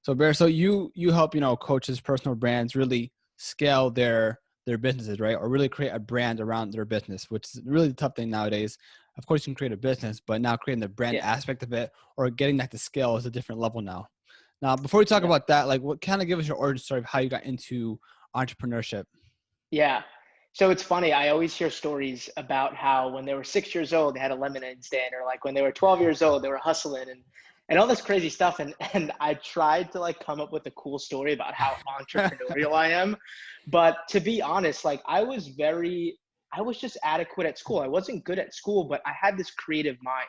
So Bear, so you help, coaches, personal brands really scale their businesses, right? Or really create a brand around their business, which is really the tough thing nowadays. Of course, you can create a business, but now creating the brand Yeah. aspect of it or getting that to scale is a different level now. Now, before we talk Yeah. about that, like what kind of give us your origin story of how you got into entrepreneurship? Yeah. So it's funny. I always hear stories about how when they were 6 years old, they had a lemonade stand, or like when they were 12 years old, they were hustling and all this crazy stuff. And I tried to like come up with a cool story about how entrepreneurial I am. But to be honest, like I was just adequate at school. I wasn't good at school, but I had this creative mind.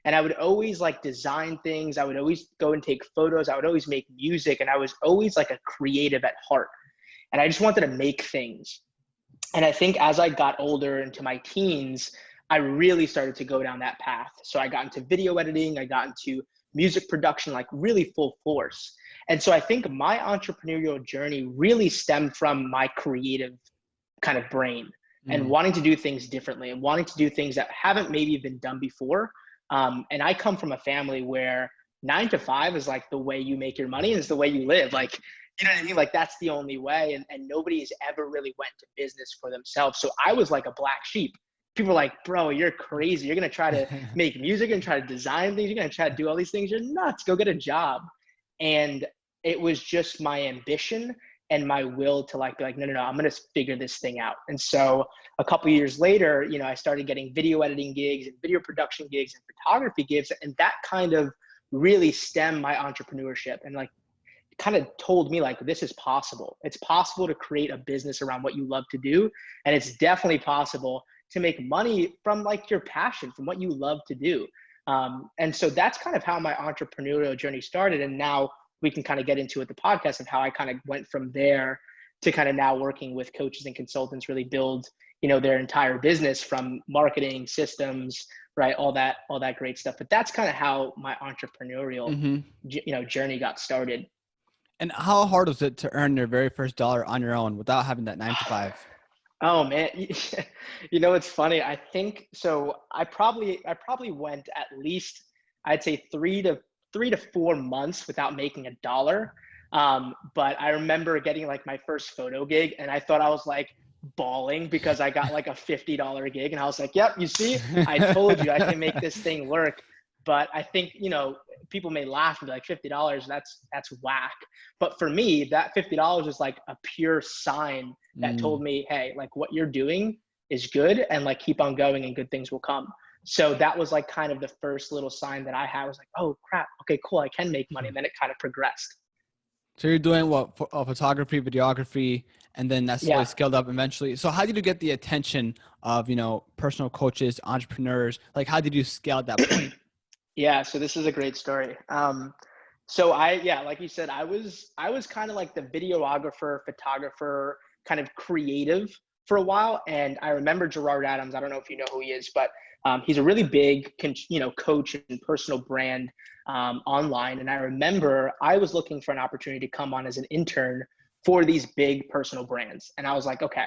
And I would always like design things. I would always go and take photos. I would always make music. And I was always like a creative at heart. And I just wanted to make things. And I think as I got older into my teens, I really started to go down that path. So I got into video editing, I got into music production, like really full force. And so I think my entrepreneurial journey really stemmed from my creative kind of brain and Mm. wanting to do things differently and wanting to do things that haven't maybe been done before. And I come from a family where 9 to 5 is like the way you make your money and it's the way you live. Like, you know what I mean? Like that's the only way. And nobody has ever really went to business for themselves. So I was like a black sheep. People are like, bro, you're crazy. You're going to try to make music and try to design things. You're going to try to do all these things. You're nuts. Go get a job. And it was just my ambition and my will to like be like, no, I'm going to figure this thing out. And so a couple of years later, I started getting video editing gigs and video production gigs and photography gigs. And that kind of really stemmed my entrepreneurship and like kind of told me like, this is possible. It's possible to create a business around what you love to do. And it's definitely possible to make money from like your passion, from what you love to do. And so that's kind of how my entrepreneurial journey started. And now we can kind of get into it, the podcast, of how I kind of went from there to kind of now working with coaches and consultants, really build, their entire business from marketing systems, right? All that great stuff. But that's kind of how my entrepreneurial, Mm-hmm. journey got started. And how hard was it to earn your very first dollar on your own without having that 9 to 5? Oh man, it's funny. I think so. I probably went at least, I'd say 3 to 4 months without making a dollar. But I remember getting like my first photo gig, and I thought I was like bawling because I got like a $50 gig, and I was like, "Yep, you see, I told you I can make this thing work." But I think people may laugh and be like, $50, that's whack. But for me, that $50 was like a pure sign that told me, hey, like what you're doing is good and like keep on going and good things will come. So that was like kind of the first little sign that I had. I was like, oh crap, okay, cool, I can make money. And then it kind of progressed. So you're doing what? Photography, videography, and then that slowly Yeah. scaled up eventually. So how did you get the attention of, personal coaches, entrepreneurs? Like how did you scale at that point? Yeah, so this is a great story. So like you said, I was kind of like the videographer, photographer, kind of creative for a while. And I remember Gerard Adams. I don't know if you know who he is, but he's a really big, coach and personal brand online. And I remember I was looking for an opportunity to come on as an intern for these big personal brands. And I was like, okay,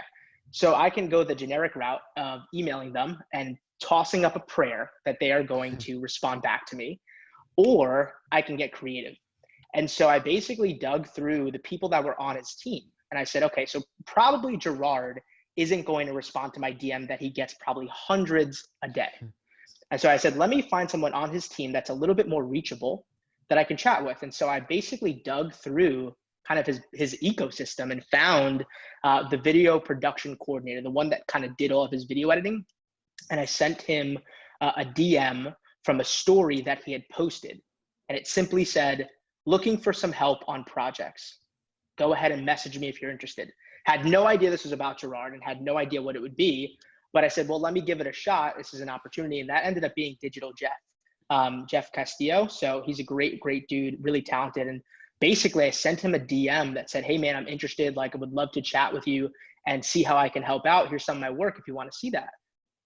so I can go the generic route of emailing them and tossing up a prayer that they are going to respond back to me, or I can get creative. And so I basically dug through the people that were on his team. And I said, okay, so probably Gerard isn't going to respond to my DM that he gets probably hundreds a day. And so I said, let me find someone on his team that's a little bit more reachable that I can chat with. And so I basically dug through kind of his ecosystem and found the video production coordinator, the one that kind of did all of his video editing. And I sent him a DM from a story that he had posted. And it simply said, looking for some help on projects. Go ahead and message me if you're interested. Had no idea this was about Gerard and had no idea what it would be. But I said, well, let me give it a shot. This is an opportunity. And that ended up being Digital Jeff, Jeff Castillo. So he's a great, great dude, really talented. And basically I sent him a DM that said, hey man, I'm interested. Like I would love to chat with you and see how I can help out. Here's some of my work if you want to see that.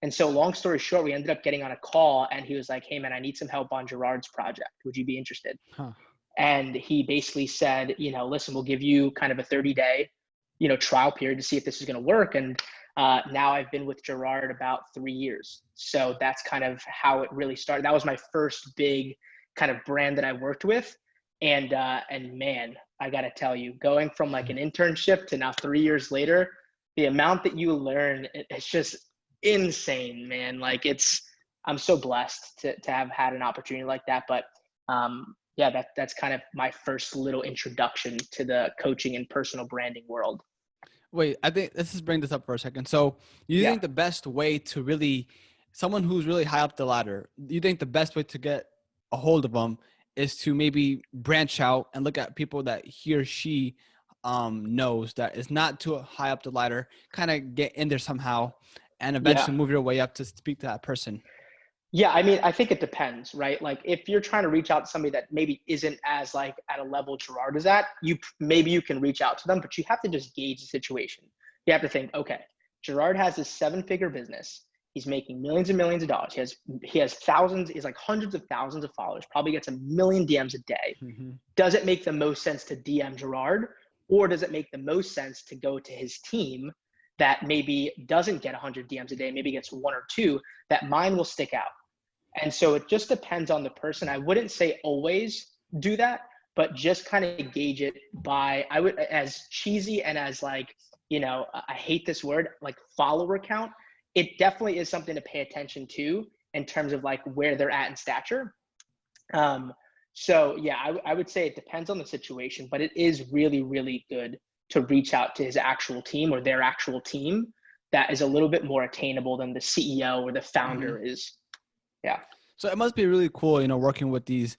And so long story short, we ended up getting on a call and he was like, hey man, I need some help on Gerard's project. Would you be interested? Huh. And he basically said, listen, we'll give you kind of a 30-day, trial period to see if this is going to work. And now I've been with Gerard about 3 years. So that's kind of how it really started. That was my first big kind of brand that I worked with. And man, I gotta tell you, going from like an internship to now 3 years later, the amount that you learn, it's just insane, man. Like I'm so blessed to have had an opportunity like that. But yeah, that's kind of my first little introduction to the coaching and personal branding world. Wait, I think let's just bring this up for a second. So you Yeah. think the best way to really, someone who's really high up the ladder, you think the best way to get a hold of them is to maybe branch out and look at people that he or she knows that is not too high up the ladder, kind of get in there somehow and Yeah. eventually move your way up to speak to that person. Yeah, I mean, I think it depends, right? Like if you're trying to reach out to somebody that maybe isn't as like at a level Gerard is at, maybe you can reach out to them, but you have to just gauge the situation. You have to think, okay, Gerard has this 7-figure business. He's making millions and millions of dollars. He has thousands, he's like hundreds of thousands of followers, probably gets a million DMs a day. Mm-hmm. Does it make the most sense to DM Gerard, or does it make the most sense to go to his team that maybe doesn't get 100 DMs a day, maybe gets 1 or 2, that mine will stick out? And so it just depends on the person. I wouldn't say always do that, but just kind of gauge it by, I would, as cheesy and as like, I hate this word, like follower count. It definitely is something to pay attention to in terms of like where they're at in stature. So yeah, I would say it depends on the situation, but it is really, really good to reach out to his actual team or their actual team that is a little bit more attainable than the CEO or the founder is. Yeah. So it must be really cool, working with these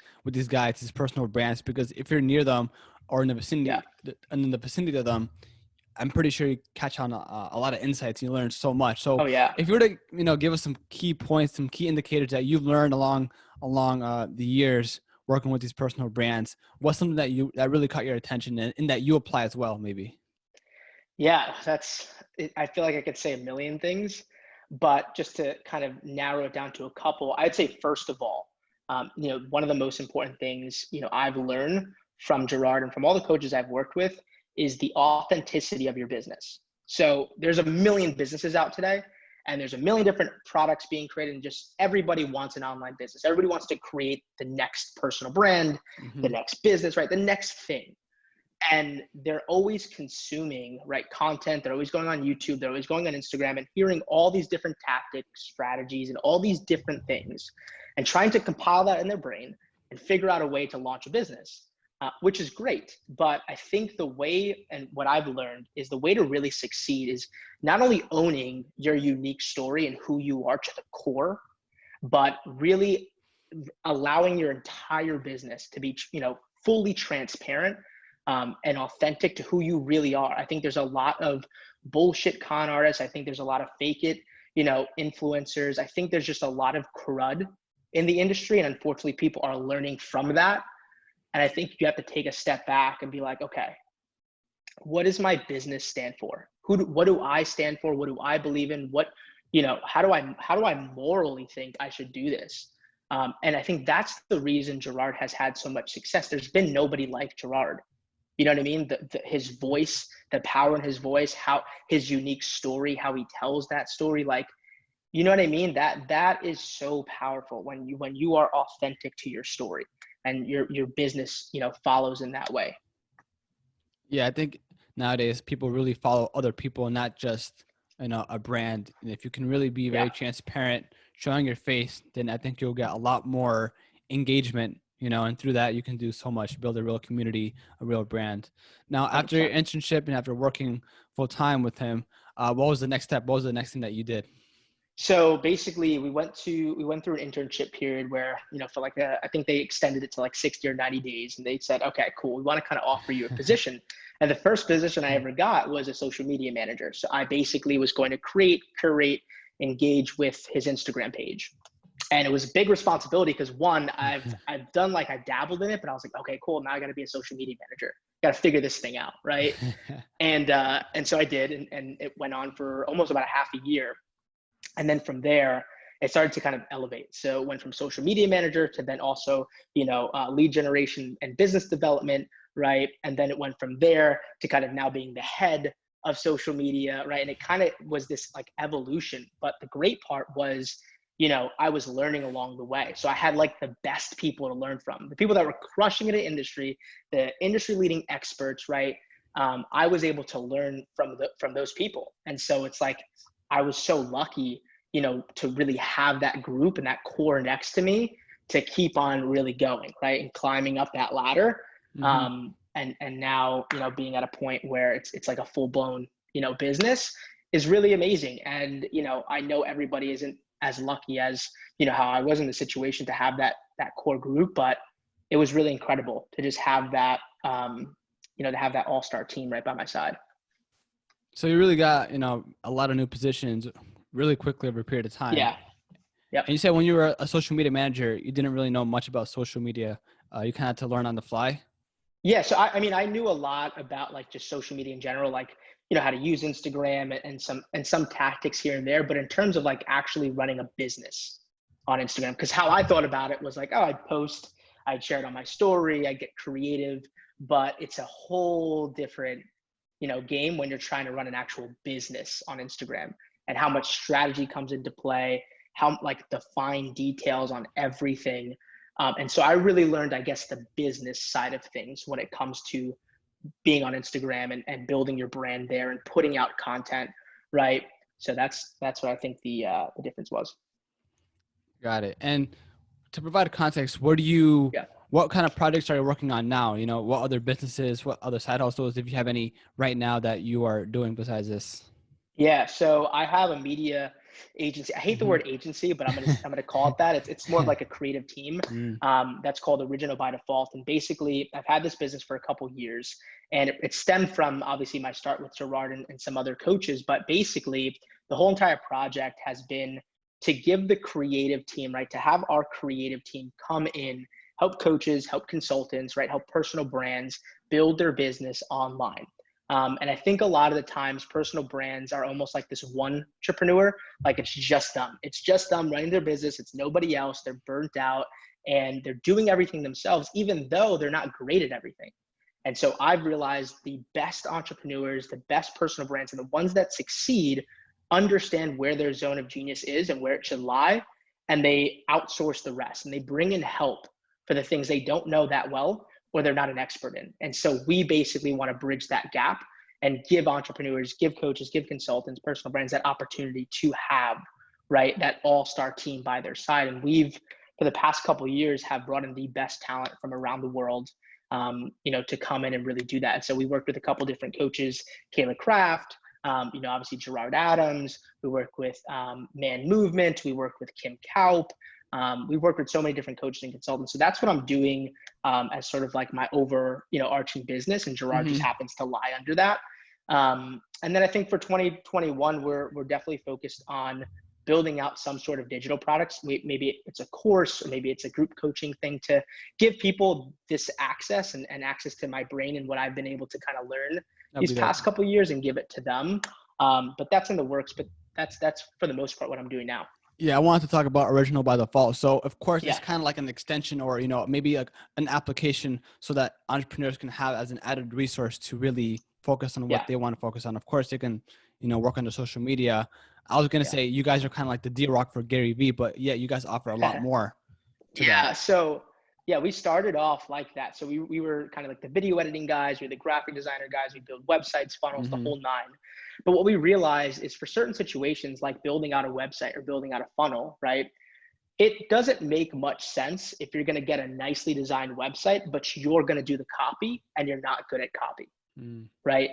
guys, these personal brands, because if you're near them or in the vicinity, Yeah. in the vicinity of them, I'm pretty sure you catch on a lot of insights. You learn so much. So Oh yeah. if you were to, give us some key points, some key indicators that you've learned along the years working with these personal brands, what's something that really caught your attention and that you apply as well, maybe? Yeah, I feel like I could say a million things, but just to kind of narrow it down to a couple, I'd say first of all, one of the most important things, I've learned from Gerard and from all the coaches I've worked with is the authenticity of your business. So there's a million businesses out today, and there's a million different products being created, and just everybody wants an online business. Everybody wants to create the next personal brand, the Mm-hmm. next business, right? The next thing. And they're always consuming, right, content. They're always going on YouTube. They're always going on Instagram and hearing all these different tactics, strategies, and all these different things, and trying to compile that in their brain and figure out a way to launch a business, which is great. But I think the way, and what I've learned is the way to really succeed is not only owning your unique story and who you are to the core, but really allowing your entire business to be, fully transparent, and authentic to who you really are. I think there's a lot of bullshit con artists. I think there's a lot of fake it, influencers. I think there's just a lot of crud in the industry. And unfortunately, people are learning from that. And I think you have to take a step back and be like, okay, what does my business stand for? What do I stand for? What do I believe in? How do I morally think I should do this? And I think that's the reason Gerard has had so much success. There's been nobody like Gerard. You know what I mean? His voice, the power in his voice, how his unique story, how he tells that story, like, you know what I mean? That is so powerful when you are authentic to your story and your business, follows in that way. Yeah, I think nowadays people really follow other people, not just a brand. And if you can really be Yeah, very transparent, showing your face, then I think you'll get a lot more engagement. And through that you can do so much, build a real community, a real brand. Now, after your 100%. internship and after working full time with him, what was the next step? What was the next thing that you did? So basically, we went through an internship period where, for like I think they extended it to like 60 or 90 days, and they said, okay, cool, we want to kind of offer you a position. And the first position I ever got was a social media manager. So I basically was going to create, curate, engage with his Instagram page. And it was a big responsibility because one, I've dabbled in it, but I was like, okay, cool, now I got to be a social media manager. Got to figure this thing out, right? And so I did, and it went on for almost about a half a year. And then from there, it started to kind of elevate. So it went from social media manager to then also, lead generation and business development, right? And then it went from there to kind of now being the head of social media, right? And it kind of was this like evolution. But the great part was I was learning along the way. So I had like the best people to learn from, the people that were crushing it in industry, the industry leading experts, right? I was able to learn from those people. And so it's like, I was so lucky, to really have that group and that core next to me to keep on really going, right? And climbing up that ladder. Mm-hmm. And now, being at a point where it's like a full blown, business is really amazing. And, I know everybody isn't as lucky as, how I was in the situation to have that core group, but it was really incredible to just have that, to have that all-star team right by my side. So you really got, a lot of new positions really quickly over a period of time. Yeah. Yep. And you said when you were a social media manager, you didn't really know much about social media. You kind of had to learn on the fly. Yeah. So I knew a lot about like just social media in general, like, how to use Instagram and some tactics here and there. But in terms of like actually running a business on Instagram, because how I thought about it was like, oh, I'd post, I'd share it on my story, I'd get creative, but it's a whole different, game when you're trying to run an actual business on Instagram, and how much strategy comes into play, how like the fine details on everything. And so I really learned, I guess, the business side of things when it comes to being on Instagram and building your brand there and putting out content, right? So that's what I think the difference was. Got it. And to provide context, Yeah. what kind of projects are you working on now? What other businesses, what other side hustles, if you have any right now that you are doing besides this? Yeah, so I have a media agency. I hate the Mm-hmm. word agency, but I'm gonna call it that. It's more of like a creative team. Mm. That's called Original by Default. And basically, I've had this business for a couple years, and it stemmed from obviously my start with Gerard and some other coaches. But basically, the whole entire project has been to give the creative team, right, to have our creative team come in, help coaches, help consultants, right, help personal brands build their business online. And I think a lot of the times personal brands are almost like this one entrepreneur, like it's just them. It's just them running their business. It's nobody else. They're burnt out and they're doing everything themselves, even though they're not great at everything. And so I've realized the best entrepreneurs, the best personal brands, and the ones that succeed understand where their zone of genius is and where it should lie. And they outsource the rest and they bring in help for the things they don't know that well or they're not an expert in. And so we basically want to bridge that gap and give entrepreneurs, give coaches, give consultants, personal brands that opportunity to have, right, that all-star team by their side. And we've, for the past couple of years, have brought in the best talent from around the world, to come in and really do that. And so we worked with a couple different coaches, Kayla Kraft, obviously Gerard Adams. We work with Man Movement. We work with Kim Kaup. We work with so many different coaches and consultants. So that's what I'm doing as sort of like my arching business, and Gerard Mm-hmm. just happens to lie under that. And then I think for 2021, we're definitely focused on building out some sort of digital products. Maybe it's a course, or maybe it's a group coaching thing to give people this access and access to my brain and what I've been able to kind of learn these past couple of years and give it to them. But that's in the works, but that's for the most part what I'm doing now. Yeah, I wanted to talk about Original by Default. So, of course, Yeah. it's kind of like an extension or, maybe like an application so that entrepreneurs can have as an added resource to really focus on what they want to focus on. Of course, they can, work on the social media. I was going to say you guys are kind of like the D-Rock for Gary Vee, but yeah, you guys offer a lot more to that. So yeah, we started off like that. So we were kind of like the video editing guys, we're the graphic designer guys, we build websites, funnels, the whole nine. But what we realized is for certain situations like building out a website or building out a funnel, right? It doesn't make much sense if you're going to get a nicely designed website, but you're going to do the copy and you're not good at copy, right?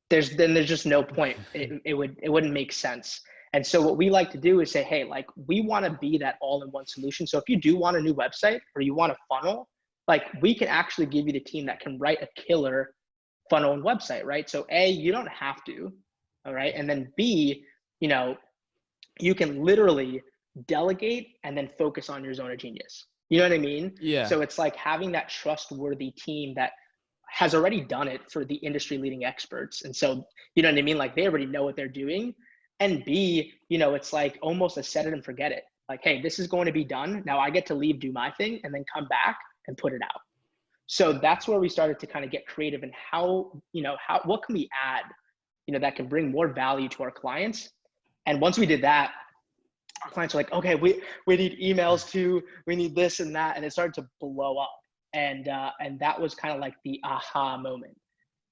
There's just no point. It wouldn't make sense. And so what we like to do is say, hey, like we want to be that all-in-one solution. So if you do want a new website or you want a funnel, like we can actually give you the team that can write a killer funnel and website, right? So A, you don't have to, all right? And then B, you can literally delegate and then focus on your zone of genius. You know what I mean? Yeah. So it's like having that trustworthy team that has already done it for the industry leading experts. And so, you know what I mean? Like they already know what they're doing. And B, it's like almost a set it and forget it. Like, hey, this is going to be done. Now I get to leave, do my thing, and then come back and put it out. So that's where we started to kind of get creative and what can we add, that can bring more value to our clients. And once we did that, our clients are like, okay, we need emails too. We need this and that. And it started to blow up. And that was kind of like the aha moment.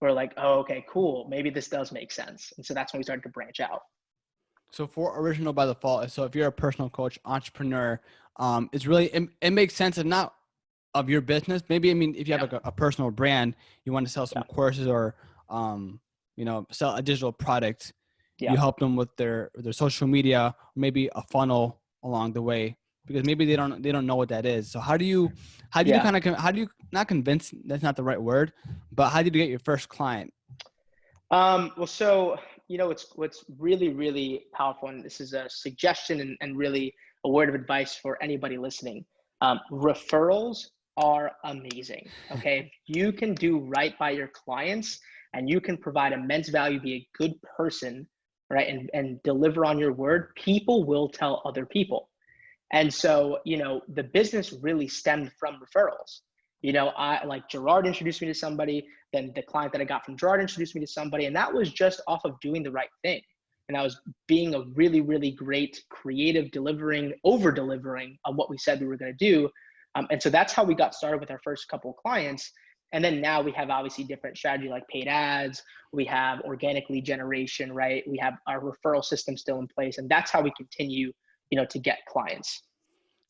We're like, oh, okay, cool. Maybe this does make sense. And so that's when we started to branch out. So for Original by Default, so if you're a personal coach, entrepreneur, it's really, it makes sense and not of your business. Maybe, I mean, if you have like a personal brand, you want to sell some courses or, sell a digital product, you help them with their social media, maybe a funnel along the way, because maybe they don't know what that is. So how do you not convince, that's not the right word, but how did you get your first client? Well, so, what's really, really powerful, and this is a suggestion and really a word of advice for anybody listening. Referrals are amazing. Okay. If you can do right by your clients and you can provide immense value, be a good person, right, and deliver on your word, people will tell other people. And so, the business really stemmed from referrals. I like Gerard introduced me to somebody, then the client that I got from Gerard introduced me to somebody, and that was just off of doing the right thing. And I was being a really, really great creative over delivering on what we said we were going to do. And so that's how we got started with our first couple of clients. And then now we have obviously different strategy like paid ads, we have organic lead generation, right? We have our referral system still in place. And that's how we continue, to get clients.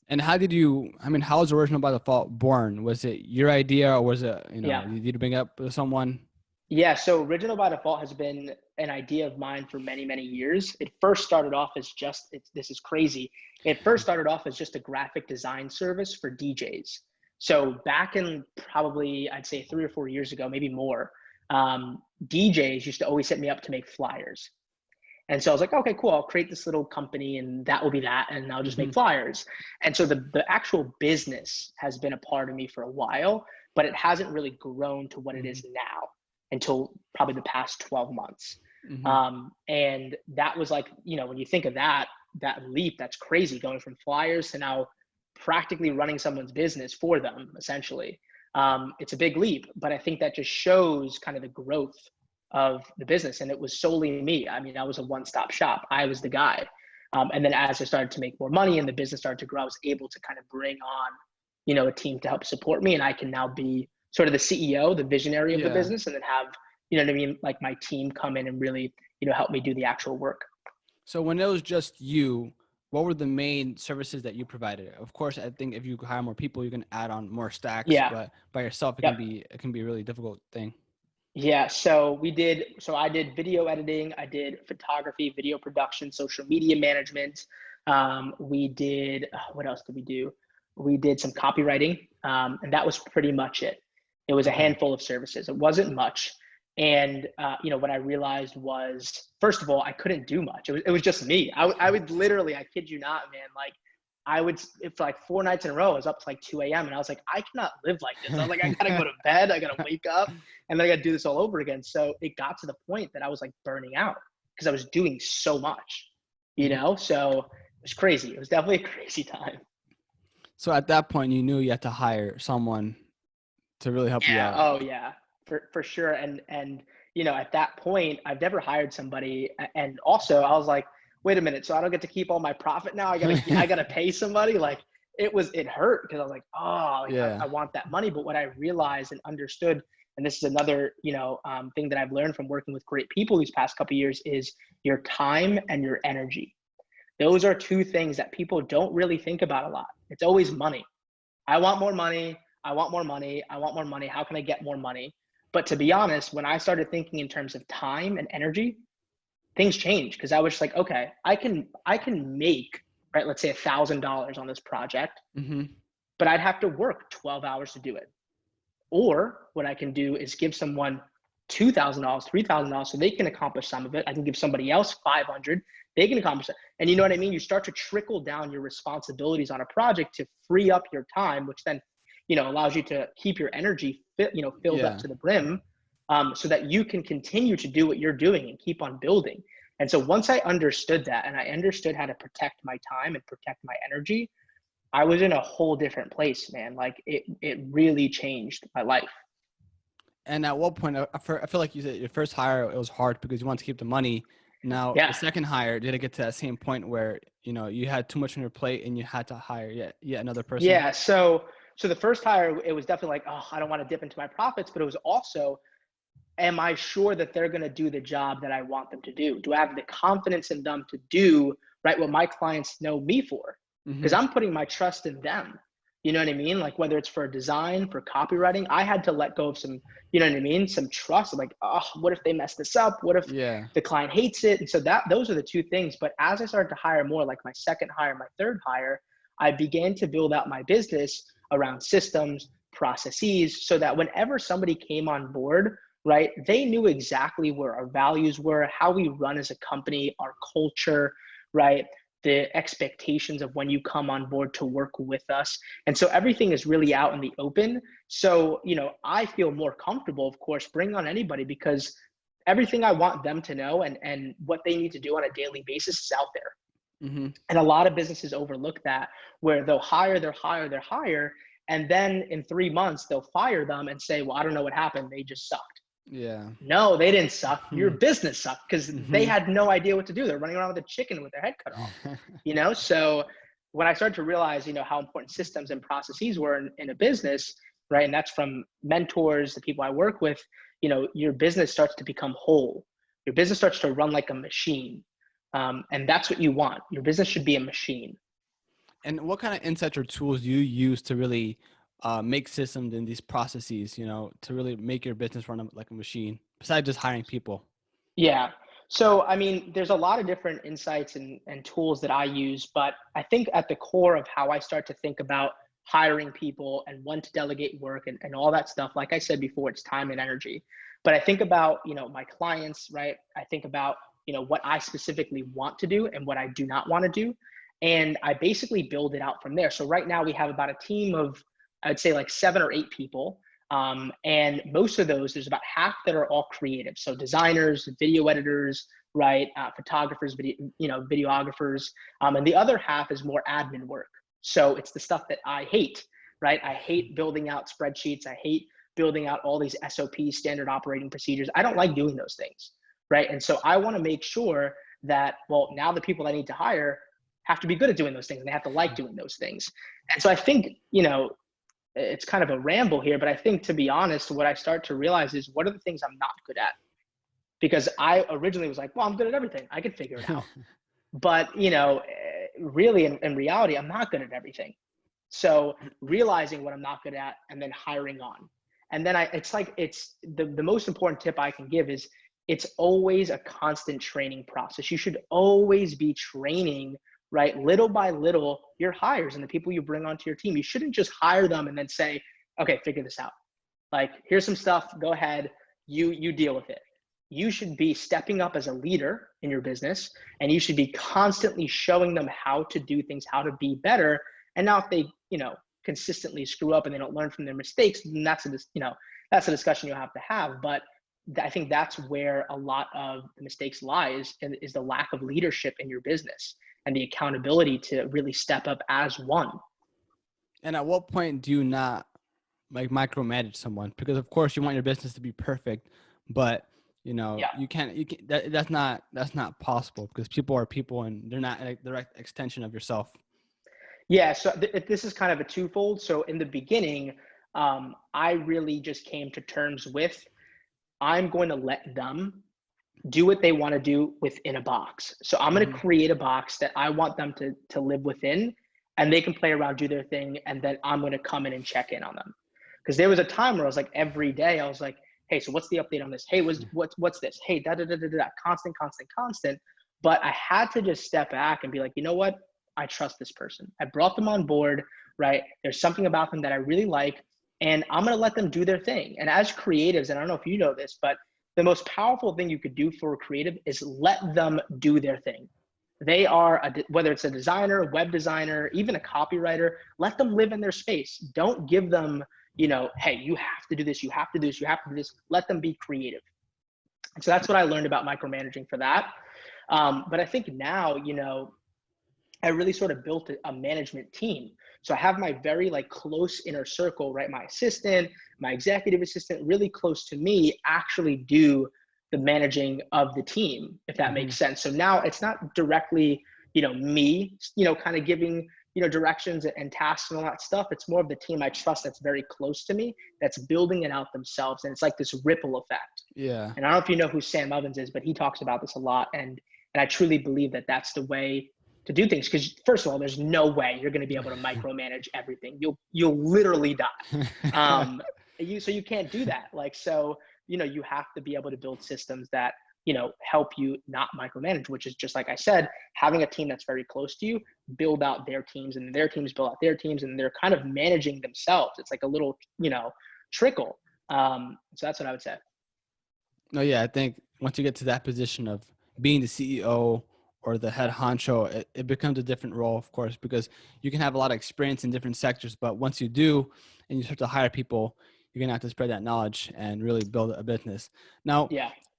And how was Original by Default born? Was it your idea or was it, did you bring it up with someone? Yeah, so Original by Default has been an idea of mine for many, many years. It first started off as this is crazy. It first started off as just a graphic design service for DJs. So back in probably, I'd say 3 or 4 years ago, maybe more, DJs used to always hit me up to make flyers. And so I was like, okay, cool. I'll create this little company and that will be that. And I'll just make flyers. And so the actual business has been a part of me for a while, but it hasn't really grown to what it is now until probably the past 12 months. And that was like, when you think of that leap, that's crazy, going from flyers to now practically running someone's business for them, essentially. It's a big leap, but I think that just shows kind of the growth of the business. And it was solely me. I mean, I was a one-stop shop. I was the guy. And then as I started to make more money and the business started to grow, I was able to kind of bring on, a team to help support me. And I can now be sort of the CEO, the visionary of the business, and then have, like my team come in and really, help me do the actual work. So when it was just you, what were the main services that you provided? Of course, I think if you hire more people, you can add on more stacks, but by yourself, it can be a really difficult thing. Yeah, so I did video editing, I did photography, video production, social media management. We did, what else did we do? We did some copywriting, and that was pretty much it. It was a handful of services. It wasn't much. And, what I realized was, first of all, I couldn't do much. It was just me. I would literally, I kid you not, man, like for like 4 nights in a row, I was up to like 2 a.m. and I was like, I cannot live like this. I was like, I gotta go to bed, I gotta wake up, and then I gotta do this all over again. So it got to the point that I was like burning out because I was doing so much, so it was crazy. It was definitely a crazy time. So at that point, you knew you had to hire someone to really help you out. Oh yeah, for sure. And at that point, I've never hired somebody. And also I was like, wait a minute, so I don't get to keep all my profit now? I gotta pay somebody? Like it hurt because I was like, I want that money. But what I realized and understood, and this is another, thing that I've learned from working with great people these past couple of years, is your time and your energy. Those are 2 things that people don't really think about a lot. It's always money. I want more money. I want more money. I want more money. How can I get more money? But to be honest, when I started thinking in terms of time and energy, things changed, because I was just like, okay, I can make, right, let's say $1,000 on this project, but I'd have to work 12 hours to do it. Or what I can do is give someone $2,000, $3,000 so they can accomplish some of it. I can give somebody else $500, they can accomplish it. And you know what I mean? You start to trickle down your responsibilities on a project to free up your time, which then, allows you to keep your energy filled up to the brim, so that you can continue to do what you're doing and keep on building. And so once I understood that, and I understood how to protect my time and protect my energy, I was in a whole different place, man. Like it really changed my life. And at what point, I feel like you said your first hire, it was hard because you want to keep the money. Now, the Yeah. second hire, did it get to that same point where, you had too much on your plate and you had to hire yet another person? Yeah. So the first hire, it was definitely like, oh, I don't want to dip into my profits, but it was also, am I sure that they're going to do the job that I want them to do? Do I have the confidence in them to do right what my clients know me for? Because Mm-hmm. I'm putting my trust in them. You know what I mean? Like whether it's for design, for copywriting, I had to let go of some, you know what I mean? Some trust. I'm like, oh, what if they mess this up? What if Yeah. the client hates it? And so those are the two things. But as I started to hire more, like my second hire, my third hire, I began to build out my business around systems, processes, so that whenever somebody came on board, right, they knew exactly where our values were, how we run as a company, our culture, right, the expectations of when you come on board to work with us. And so everything is really out in the open. So, I feel more comfortable, of course, bring on anybody, because everything I want them to know and what they need to do on a daily basis is out there. Mm-hmm. And a lot of businesses overlook that, where they'll hire, and then in 3 months they'll fire them and say, well, I don't know what happened. They just sucked. Yeah. No, they didn't suck. Your business sucked because they Mm-hmm. had no idea what to do. They're running around with a chicken with their head cut off. So when I started to realize, how important systems and processes were in a business, right? And that's from mentors, the people I work with, your business starts to become whole. Your business starts to run like a machine. And that's what you want. Your business should be a machine. And what kind of insights or tools do you use to really make systems in these processes, to really make your business run like a machine, besides just hiring people? Yeah. So, I mean, there's a lot of different insights and tools that I use, but I think at the core of how I start to think about hiring people and when to delegate work and all that stuff, like I said before, it's time and energy. But I think about, my clients, right? I think about, what I specifically want to do and what I do not want to do. And I basically build it out from there. So right now we have about a team of, I'd say like 7 or 8 people. And most of those, there's about half that are all creative. So designers, video editors, right? Photographers, videographers. And the other half is more admin work. So it's the stuff that I hate, right? I hate building out spreadsheets. I hate building out all these SOPs, standard operating procedures. I don't like doing those things, right? And so I want to make sure that, well, now the people I need to hire have to be good at doing those things and they have to like doing those things. And so I think, it's kind of a ramble here, but I think, to be honest, what I start to realize is, what are the things I'm not good at? Because I originally was like, well, I'm good at everything. I could figure it out. But, really in reality, I'm not good at everything. So realizing what I'm not good at and then hiring on. And then it's the most important tip I can give is, it's always a constant training process. You should always be training, right? Little by little, your hires and the people you bring onto your team. You shouldn't just hire them and then say, okay, figure this out. Like, here's some stuff, go ahead, you deal with it. You should be stepping up as a leader in your business, and you should be constantly showing them how to do things, how to be better. And now if they, consistently screw up and they don't learn from their mistakes, then that's a discussion you'll have to have. But I think that's where a lot of the mistakes lies, and is the lack of leadership in your business and the accountability to really step up as one. And at what point do you not like micromanage someone? Because of course you want your business to be perfect, but Yeah. you can't that's not possible, because people are people and they're not a direct extension of yourself. Yeah, so this is kind of a twofold. So in the beginning, I really just came to terms with, I'm going to let them do what they want to do within a box. So I'm going to Mm-hmm. create a box that I want them to live within, and they can play around, do their thing, and then I'm going to come in and check in on them. Because there was a time where I was like, every day I was like, hey, so what's the update on this? Hey, what's this? Hey, constant. But I had to just step back and be like, you know what? I trust this person. I brought them on board, right? There's something about them that I really like, and I'm going to let them do their thing. And as creatives, and I don't know if you know this, but the most powerful thing you could do for a creative is let them do their thing. They are, whether it's a designer, web designer, even a copywriter, let them live in their space. Don't give them, hey, you have to do this, you have to do this, you have to do this. Let them be creative. And so that's what I learned about micromanaging for that. But I think now, I really sort of built a management team. So I have my very close inner circle, right? My assistant, my executive assistant, really close to me, actually do the managing of the team, if that makes sense. So now it's not directly, me, kind of giving, directions and tasks and all that stuff. It's more of the team I trust that's very close to me, that's building it out themselves. And it's like this ripple effect. Yeah. And I don't know if you know who Sam Evans is, but he talks about this a lot. And I truly believe that that's the way to do things. Because first of all, there's no way you're going to be able to micromanage everything. You'll literally die. So you can't do that. So, you have to be able to build systems that, help you not micromanage, which is just like I said, having a team that's very close to you, build out their teams, and their teams build out their teams, and they're kind of managing themselves. It's like a little, trickle. So that's what I would say. No, yeah, I think once you get to that position of being the CEO or the head honcho, it becomes a different role, of course, because you can have a lot of experience in different sectors. But once you do, and you start to hire people, you're going to have to spread that knowledge and really build a business. Now,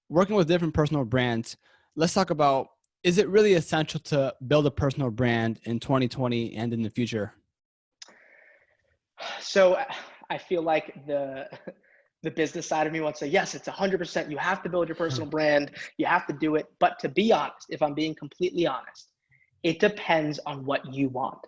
working with different personal brands, let's talk about, is it really essential to build a personal brand in 2020 and in the future? So I feel like the business side of me wants to say, yes, it's 100%. You have to build your personal brand. You have to do it. But to be honest, if I'm being completely honest, it depends on what you want.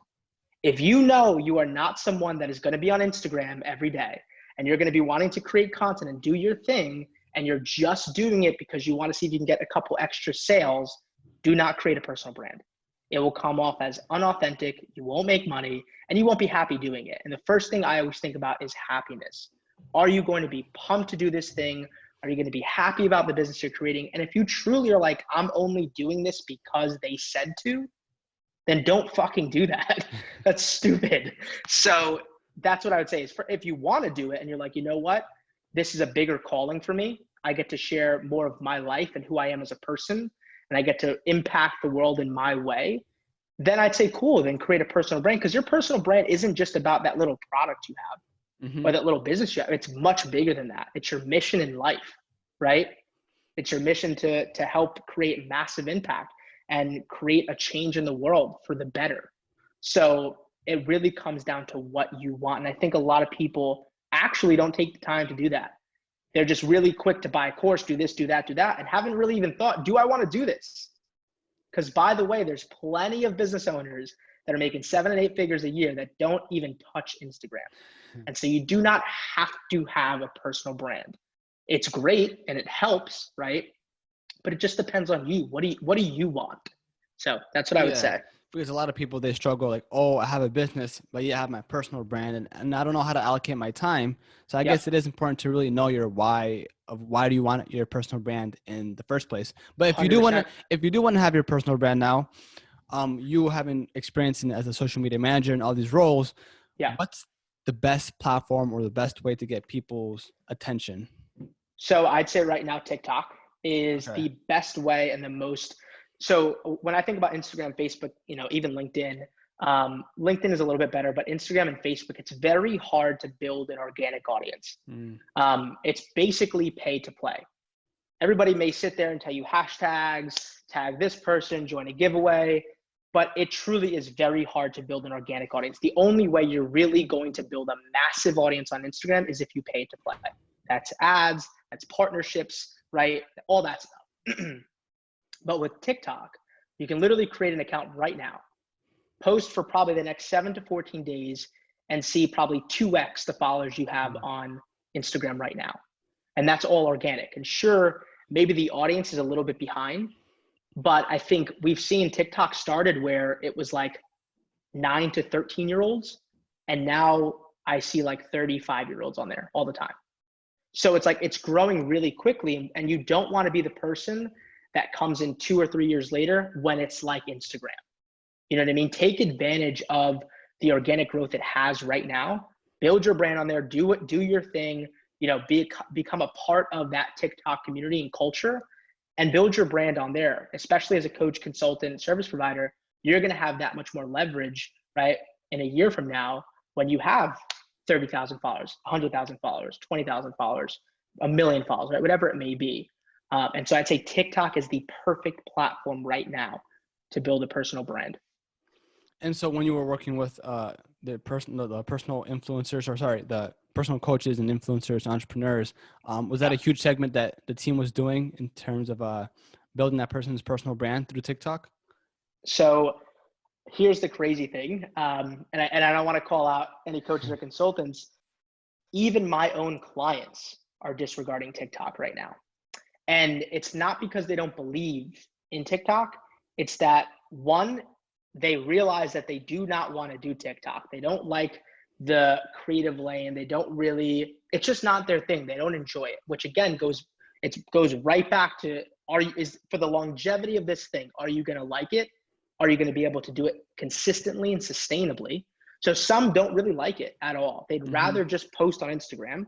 If you know you are not someone that is going to be on Instagram every day, and you're going to be wanting to create content and do your thing, and you're just doing it because you want to see if you can get a couple extra sales, do not create a personal brand. It will come off as unauthentic. You won't make money, and you won't be happy doing it. And the first thing I always think about is happiness. Are you going to be pumped to do this thing? Are you going to be happy about the business you're creating? And if you truly are like, I'm only doing this because they said to, then don't fucking do that. That's stupid. So that's what I would say is, if you want to do it and you're like, you know what, this is a bigger calling for me. I get to share more of my life and who I am as a person, and I get to impact the world in my way. Then I'd say, cool, then create a personal brand. Because your personal brand isn't just about that little product you have or that little business you have. It's much bigger than that. It's your mission in life, right? It's your mission to help create massive impact and create a change in the world for the better. So it really comes down to what you want. And I think a lot of people actually don't take the time to do that. They're just really quick to buy a course, do this, do that, and haven't really even thought, do I want to do this? Because by the way, there's plenty of business owners that are making 7 and 8 figures a year that don't even touch Instagram. And so you do not have to have a personal brand. It's great and it helps, right? But it just depends on you. What do you want? So that's what I would say. Because a lot of people, they struggle like, oh, I have a business, but I have my personal brand and I don't know how to allocate my time. So I guess it is important to really know your why of why do you want your personal brand in the first place. But if 100%. you do want to have your personal brand now, you having experience as a social media manager and all these roles, what's the best platform or the best way to get people's attention? So I'd say right now, TikTok is the best way and the most. So when I think about Instagram, Facebook, even LinkedIn, LinkedIn is a little bit better, but Instagram and Facebook, it's very hard to build an organic audience. It's basically pay to play. Everybody may sit there and tell you hashtags, tag this person, join a giveaway, but it truly is very hard to build an organic audience. The only way you're really going to build a massive audience on Instagram is if you pay to play. That's ads, that's partnerships, right? All that stuff. But with TikTok, you can literally create an account right now, post for probably the next 7 to 14 days, and see probably 2x the followers you have on Instagram right now. And that's all organic. And sure, maybe the audience is a little bit behind, but I think we've seen TikTok started where it was like 9 to 13-year-olds. And now I see like 35-year-olds on there all the time. So it's like, it's growing really quickly, and you don't want to be the person that comes in 2 or 3 years later when it's like Instagram. You know what I mean? Take advantage of the organic growth it has right now. Build your brand on there. Do your thing. Become a part of that TikTok community and culture, and build your brand on there. Especially as a coach, consultant, service provider, you're going to have that much more leverage, right? In a year from now, when you have 30,000 followers, 100,000 followers, 20,000 followers, 1 million followers, right? Whatever it may be. And so I'd say TikTok is the perfect platform right now to build a personal brand. And so when you were working with the personal influencers, or the personal coaches and influencers, entrepreneurs. Was that Yeah. a huge segment that the team was doing in terms of building that person's personal brand through TikTok? So here's the crazy thing, and I don't want to call out any coaches or consultants. Even my own clients are disregarding TikTok right now. And it's not because they don't believe in TikTok. It's that one, they realize that they do not want to do TikTok. They don't like the creative lane. They don't really, it's just not their thing. They don't enjoy it, which again goes right back to, is for the longevity of this thing, are you going to like it? Are you going to be able to do it consistently and sustainably? So some don't really like it at all. They'd rather just post on Instagram,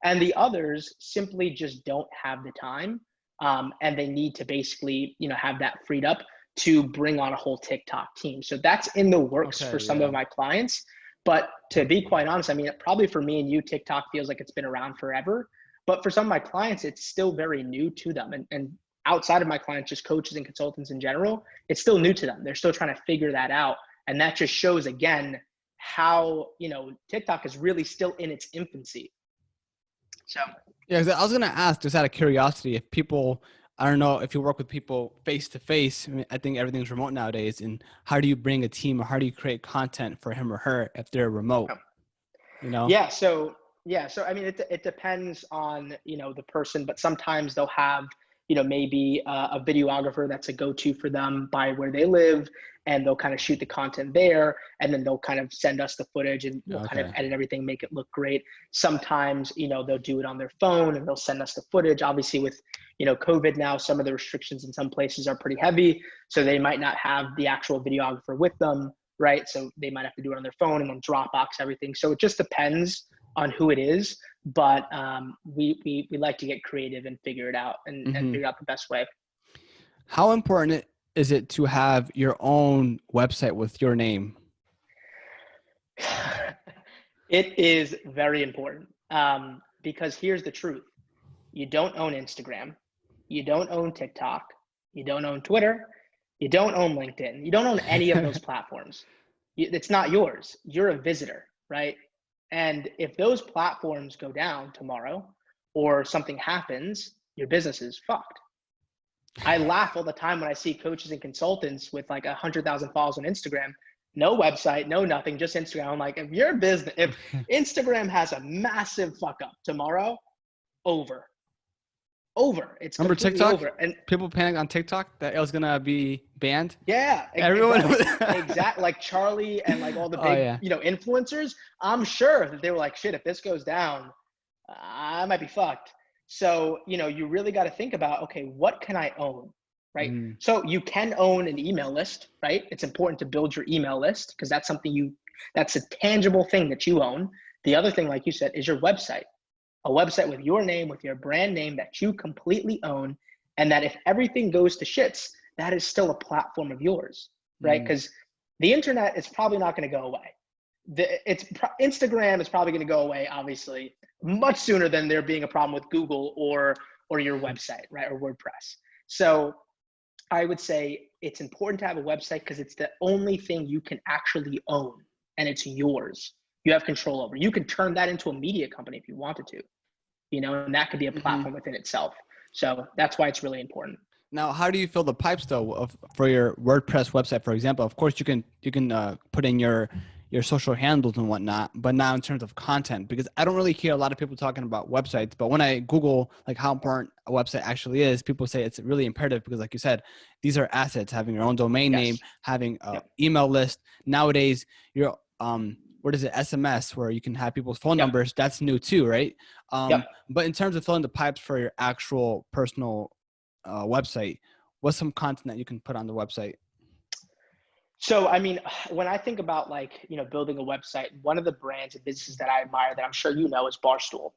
and the others simply just don't have the time. And they need to basically, have that freed up to bring on a whole TikTok team. So that's in the works for some of my clients. But to be quite honest, I mean, probably for me and you, TikTok feels like it's been around forever. But for some of my clients, it's still very new to them. And outside of my clients, just coaches and consultants in general, it's still new to them. They're still trying to figure that out. And that just shows, again, how, TikTok is really still in its infancy. So yeah, I was going to ask, just out of curiosity, if people, I don't know, if you work with people face to face, I think everything's remote nowadays. And how do you bring a team, or how do you create content for him or her if they're remote? Yeah. So I mean, it depends on, the person, but sometimes they'll have, maybe a videographer that's a go-to for them by where they live, and they'll kind of shoot the content there, and then they'll kind of send us the footage, and we'll kind of edit everything, make it look great. Sometimes, they'll do it on their phone and they'll send us the footage. Obviously with, COVID now, some of the restrictions in some places are pretty heavy, so they might not have the actual videographer with them, right? So they might have to do it on their phone and then Dropbox everything. So it just depends on who it is, but we like to get creative and figure it out and figure out the best way. How important is it to have your own website with your name? It is very important, because here's the truth. You don't own Instagram. You don't own TikTok. You don't own Twitter. You don't own LinkedIn. You don't own any of those platforms. It's not yours. You're a visitor, right? And if those platforms go down tomorrow or something happens, your business is fucked. I laugh all the time when I see coaches and consultants with like 100,000 followers on Instagram, no website, no nothing, just Instagram. I'm like, if Instagram has a massive fuck up tomorrow, over. It's Remember completely TikTok? over. And people panicked on TikTok that it was gonna be banned. Yeah, everyone exactly. Like Charlie and like all the big, influencers. I'm sure that they were like, shit, if this goes down, I might be fucked. So, you really got to think about, okay, what can I own, right? So you can own an email list, right? It's important to build your email list because that's something that's a tangible thing that you own. The other thing, like you said, is your website. A website with your name, with your brand name that you completely own, and that if everything goes to shits, that is still a platform of yours, right? Because the internet is probably not going to go away. Instagram is probably going to go away, obviously, much sooner than there being a problem with Google or your website, right, or WordPress. So I would say it's important to have a website because it's the only thing you can actually own, and it's yours. You have control over. You can turn that into a media company if you wanted to, and that could be a platform within itself. So that's why it's really important. Now, how do you fill the pipes though for your WordPress website, for example? Of course, you can put in your social handles and whatnot, but now in terms of content, because I don't really hear a lot of people talking about websites, but when I Google like how important a website actually is, people say it's really imperative because, like you said, these are assets. Having your own domain name, having an email list. Nowadays, your what is it, SMS, where you can have people's phone numbers. That's new too, right? But in terms of filling the pipes for your actual personal website, what's some content that you can put on the website? So, I mean, when I think about building a website, one of the brands and businesses that I admire that I'm sure you know is Barstool.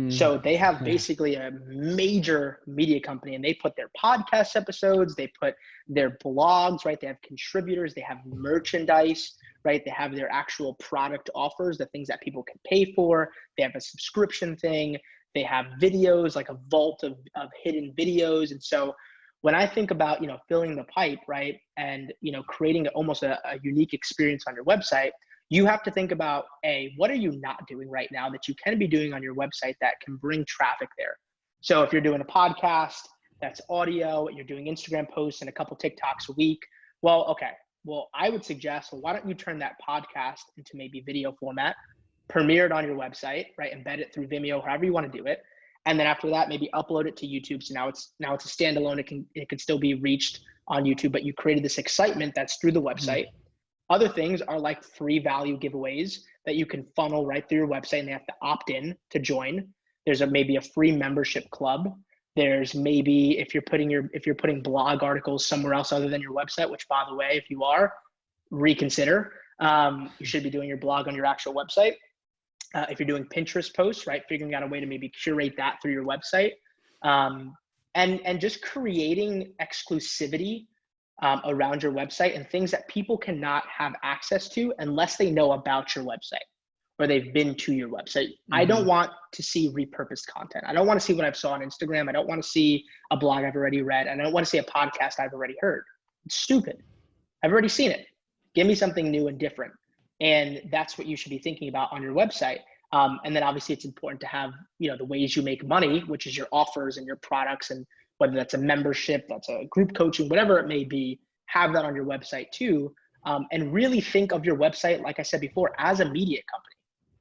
So they have basically a major media company, and they put their podcast episodes, they put their blogs, right? They have contributors, they have merchandise, right? They have their actual product offers, the things that people can pay for. They have a subscription thing. They have videos, like a vault of hidden videos. And so when I think about, filling the pipe, right, and, creating almost a unique experience on your website, you have to think about, what are you not doing right now that you can be doing on your website that can bring traffic there? So if you're doing a podcast, that's audio, you're doing Instagram posts and a couple TikToks a week. Well, okay. Well, I would suggest, why don't you turn that podcast into maybe video format, premiere it on your website, right? Embed it through Vimeo, however you want to do it. And then after that, maybe upload it to YouTube. So now it's a standalone. It can still be reached on YouTube, but you created this excitement that's through the website. Other things are like free value giveaways that you can funnel right through your website, and they have to opt in to join. There's maybe a free membership club. There's maybe if you're putting blog articles somewhere else other than your website, which by the way, if you are, reconsider. You should be doing your blog on your actual website. If you're doing Pinterest posts, right, figuring out a way to maybe curate that through your website, and just creating exclusivity around your website and things that people cannot have access to unless they know about your website or they've been to your website. I don't want to see repurposed content. I don't want to see what I've saw on Instagram. I don't want to see a blog I've already read. And I don't want to see a podcast I've already heard. It's stupid. I've already seen it. Give me something new and different. And that's what you should be thinking about on your website. And then obviously it's important to have, the ways you make money, which is your offers and your products, and whether that's a membership, that's a group coaching, whatever it may be, have that on your website too. And really think of your website, like I said before, as a media company,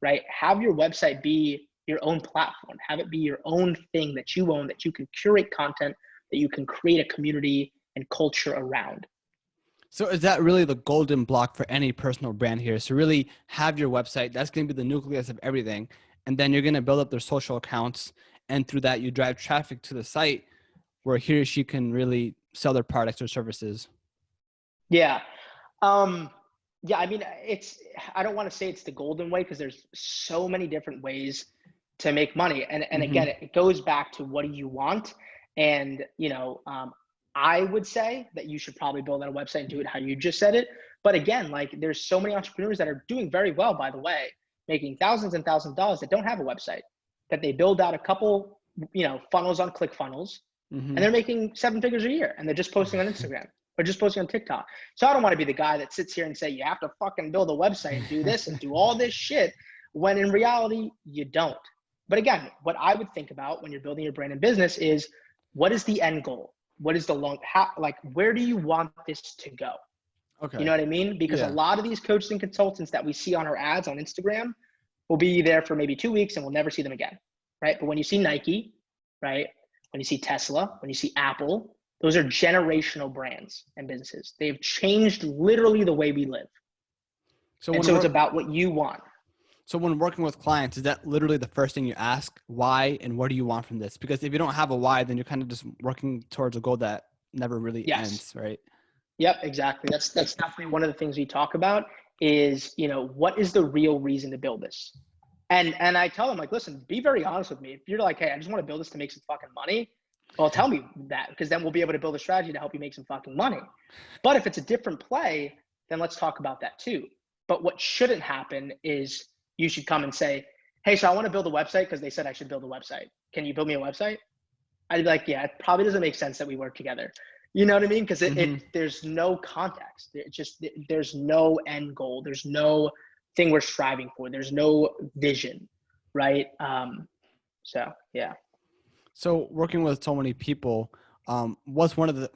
right? Have your website be your own platform. Have it be your own thing that you own, that you can curate content, that you can create a community and culture around. So is that really the golden block for any personal brand here? So really have your website. That's going to be the nucleus of everything. And then you're going to build up their social accounts. And through that, you drive traffic to the site where he or she can really sell their products or services. Yeah. Yeah, I mean, I don't want to say it's the golden way because there's so many different ways to make money. And again, it goes back to what do you want? And, I would say that you should probably build out a website and do it how you just said it. But again, like there's so many entrepreneurs that are doing very well, by the way, making thousands and thousands of dollars that don't have a website, that they build out a couple, funnels on ClickFunnels, and they're making 7 figures a year, and they're just posting on Instagram or just posting on TikTok. So I don't want to be the guy that sits here and say, you have to fucking build a website and do this and do all this shit, when in reality, you don't. But again, what I would think about when you're building your brand and business is, what is the end goal? What is the where do you want this to go? Okay. You know what I mean? Because a lot of these coaches and consultants that we see on our ads on Instagram will be there for maybe 2 weeks and we'll never see them again, right? But when you see Nike, right? When you see Tesla, when you see Apple, those are generational brands and businesses. They've changed literally the way we live. So it's about what you want. So when working with clients, is that literally the first thing you ask? Why and what do you want from this? Because if you don't have a why, then you're kind of just working towards a goal that never really ends, right? Yep, exactly. That's definitely one of the things we talk about is, what is the real reason to build this? And I tell them, like, listen, be very honest with me. If you're like, hey, I just want to build this to make some fucking money, well, tell me that, because then we'll be able to build a strategy to help you make some fucking money. But if it's a different play, then let's talk about that too. But what shouldn't happen is you should come and say, hey, so I want to build a website because they said I should build a website. Can you build me a website? I'd be like, yeah, it probably doesn't make sense that we work together. You know what I mean? Because there's no context. There's no end goal. There's no thing we're striving for. There's no vision, right? So, yeah. So working with so many people, what's one of the,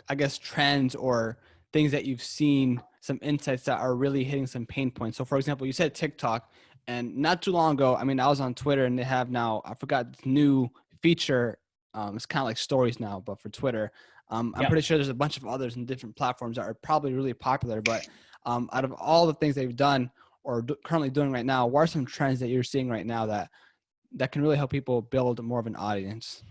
I guess, trends or things that you've seen, some insights that are really hitting some pain points? So for example, you said TikTok, and not too long ago, I mean, I was on Twitter and they have now, I forgot this new feature. It's kind of like stories now, but for Twitter. I'm pretty sure there's a bunch of others in different platforms that are probably really popular, but out of all the things they've done or currently doing right now, what are some trends that you're seeing right now that can really help people build more of an audience?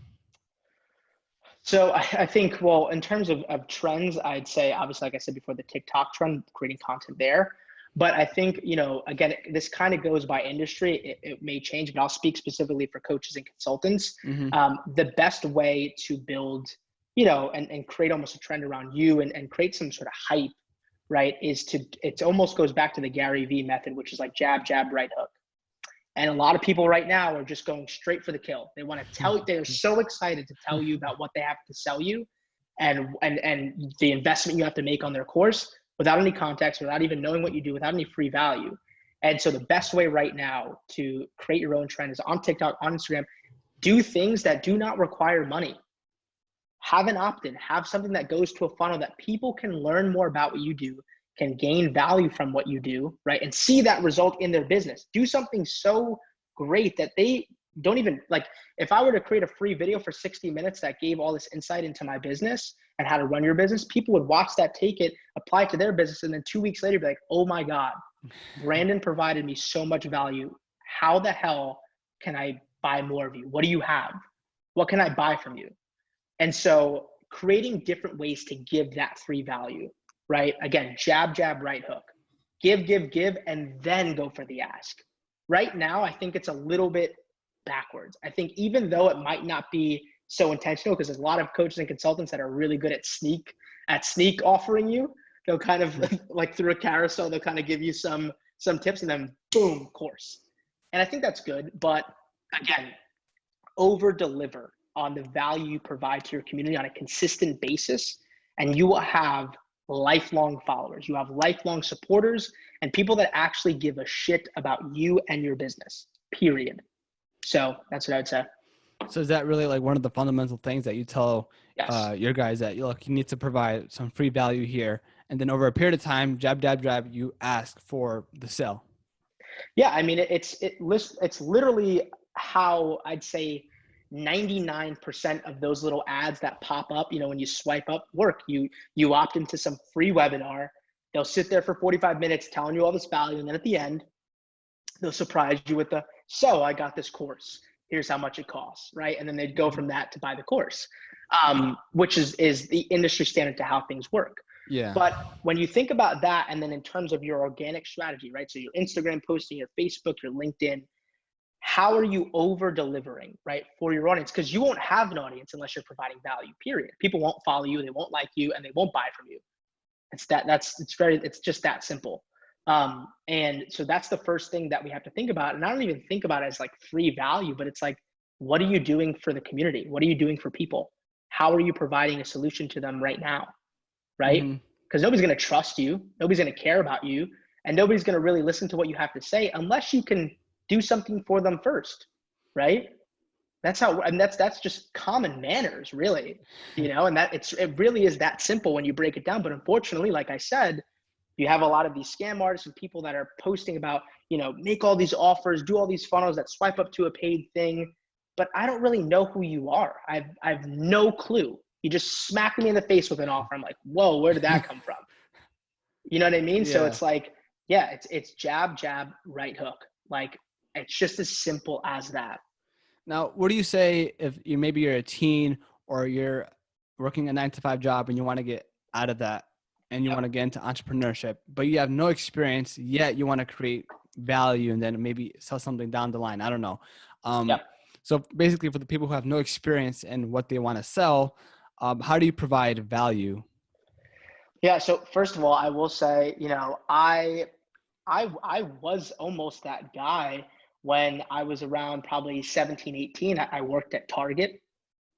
So I think, well, in terms of trends, I'd say, obviously, like I said before, the TikTok trend, creating content there. But I think, again, this kind of goes by industry. It may change, but I'll speak specifically for coaches and consultants. The best way to build, and create almost a trend around you and create some sort of hype, right, it almost goes back to the Gary Vee method, which is like jab, jab, right hook. And a lot of people right now are just going straight for the kill. They want to tell you, they're so excited to tell you about what they have to sell you and the investment you have to make on their course without any context, without even knowing what you do, without any free value. And so the best way right now to create your own trend is on TikTok, on Instagram. Do things that do not require money. Have an opt-in, have something that goes to a funnel that people can learn more about what you do, can gain value from what you do, right? And see that result in their business. Do something so great that they don't even like, if I were to create a free video for 60 minutes that gave all this insight into my business and how to run your business, people would watch that, take it, apply it to their business. And then 2 weeks later, be like, oh my God, Brandon provided me so much value. How the hell can I buy more of you? What do you have? What can I buy from you? And so creating different ways to give that free value, right? Again, jab, jab, right hook. Give, give, give, and then go for the ask. Right now, I think it's a little bit backwards. I think even though it might not be so intentional, because there's a lot of coaches and consultants that are really good at sneak offering you. They'll kind of like through a carousel, they'll kind of give you some tips and then boom, course. And I think that's good. But again, over deliver on the value you provide to your community on a consistent basis, and you will have lifelong followers. You have lifelong supporters and people that actually give a shit about you and your business, period. So that's what I would say. So is that really like one of the fundamental things that you tell Yes. your guys that you need to provide some free value here, and then over a period of time, jab, jab, jab, you ask for the sale? Yeah, I mean, it's literally how I'd say 99% of those little ads that pop up, when you swipe up work. You opt into some free webinar. They'll sit there for 45 minutes telling you all this value, and then at the end, they'll surprise you with so I got this course. Here's how much it costs, right? And then they'd go from that to buy the course, which is the industry standard to how things work. Yeah. But when you think about that, and then in terms of your organic strategy, right? So your Instagram posting, your Facebook, your LinkedIn, how are you over delivering, right, for your audience? Because you won't have an audience unless you're providing value, period. People won't follow you, they won't like you, and they won't buy from you. It's just that simple. And so that's the first thing that we have to think about. And I don't even think about it as like free value, but it's like, what are you doing for the community? What are you doing for people? How are you providing a solution to them right now? Right? Because nobody's going to trust you. Nobody's going to care about you. And nobody's going to really listen to what you have to say unless you can do something for them first. Right? That's how, and that's just common manners, really, and it really is that simple when you break it down. But unfortunately, like I said, you have a lot of these scam artists and people that are posting about, make all these offers, do all these funnels that swipe up to a paid thing. But I don't really know who you are. I've no clue. You just smack me in the face with an offer. I'm like, whoa, where did that come from? You know what I mean? Yeah. So it's like, yeah, it's jab, jab, right hook. Like, it's just as simple as that. Now, what do you say if maybe you're a teen or you're working a 9-to-5 job and you want to get out of that and you want to get into entrepreneurship, but you have no experience yet, you want to create value and then maybe sell something down the line? I don't know. So basically, for the people who have no experience in what they want to sell, how do you provide value? Yeah. So first of all, I will say, I was almost that guy when I was around probably 17, 18. I worked at Target,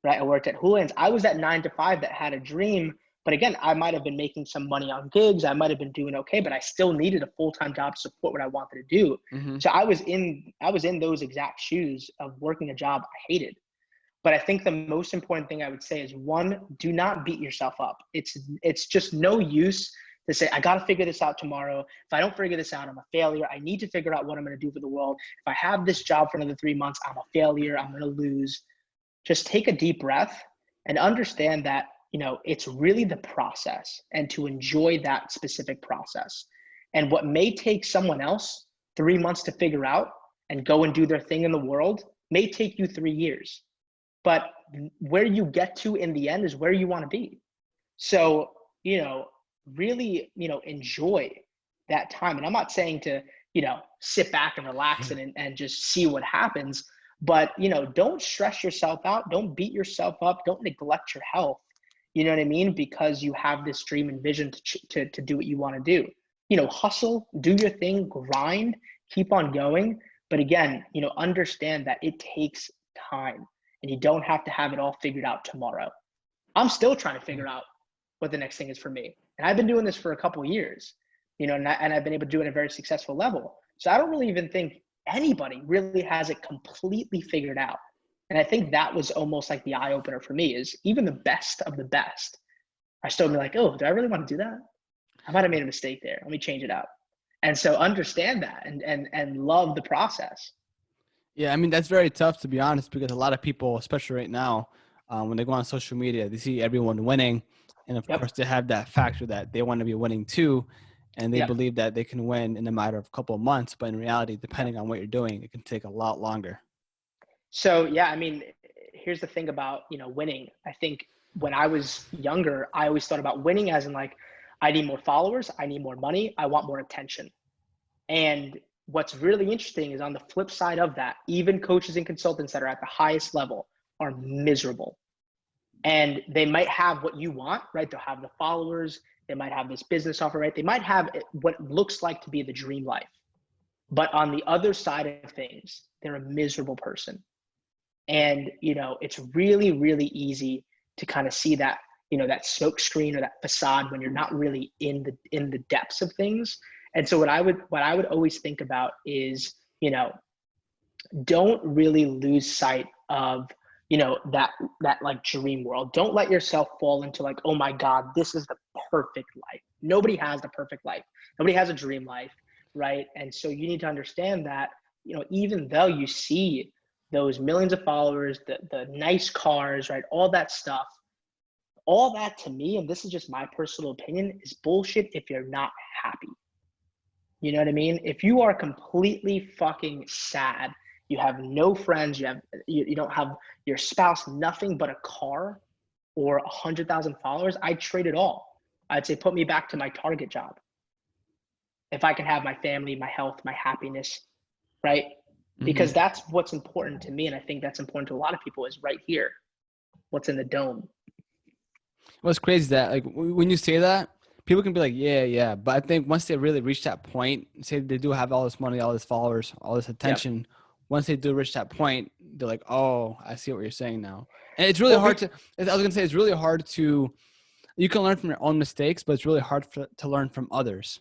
right? I worked at Hoolan's. I was that 9-to-5 that had a dream. But again, I might have been making some money on gigs. I might have been doing okay, but I still needed a full-time job to support what I wanted to do. So I was in those exact shoes of working a job I hated. But I think the most important thing I would say is, one, do not beat yourself up. It's just no use to say, I got to figure this out tomorrow. If I don't figure this out, I'm a failure. I need to figure out what I'm going to do for the world. If I have this job for another 3 months, I'm a failure. I'm going to lose. Just take a deep breath and understand that, it's really the process, and to enjoy that specific process. And what may take someone else 3 months to figure out and go and do their thing in the world may take you 3 years. But where you get to in the end is where you want to be. So, really, enjoy that time. And I'm not saying to, sit back and relax and just see what happens. But, don't stress yourself out. Don't beat yourself up. Don't neglect your health. You know what I mean? Because you have this dream and vision to do what you want to do. Hustle, do your thing, grind, keep on going. But again, understand that it takes time. And you don't have to have it all figured out tomorrow. I'm still trying to figure out what the next thing is for me. And I've been doing this for a couple of years, and I've been able to do it at a very successful level. So I don't really even think anybody really has it completely figured out. And I think that was almost like the eye opener for me, is even the best of the best are still be like, oh, do I really want to do that? I might have made a mistake there. Let me change it up. And so understand that and love the process. Yeah, I mean, that's very tough, to be honest, because a lot of people, especially right now, when they go on social media, they see everyone winning. And of Yep. course, they have that factor that they want to be winning too. And they Yep. believe that they can win in a matter of a couple of months. But in reality, Yep. depending on what you're doing, it can take a lot longer. So yeah, I mean, here's the thing about, winning. I think when I was younger, I always thought about winning as in like, I need more followers, I need more money, I want more attention. And what's really interesting is on the flip side of that, even coaches and consultants that are at the highest level are miserable. And they might have what you want, right? They'll have the followers, they might have this business offer, right? They might have what looks like to be the dream life. But on the other side of things, they're a miserable person. And, it's really, really easy to kind of see that, that smoke screen or that facade when you're not really in the depths of things. And so what I would always think about is, don't really lose sight of, that like dream world. Don't let yourself fall into like, oh my God, this is the perfect life. Nobody has the perfect life. Nobody has a dream life, right? And so you need to understand that, even though you see those millions of followers, the nice cars, right? All that stuff, all that to me, and this is just my personal opinion, is bullshit if you're not happy. You know what I mean? If you are completely fucking sad, you have no friends, you don't have your spouse, nothing but a car or 100,000 followers, I'd trade it all. I'd say, put me back to my Target job. If I can have my family, my health, my happiness, right? Because that's what's important to me. And I think that's important to a lot of people, is right here, what's in the dome. What's crazy is that, like, when you say that, people can be like, yeah. But I think once they really reach that point, say they do have all this money, all this followers, all this Yep. attention, once they do reach that point, they're like, oh, I see what you're saying now. And it's really Well, hard I was going to say, it's really hard to, you can learn from your own mistakes, but it's really hard to learn from others,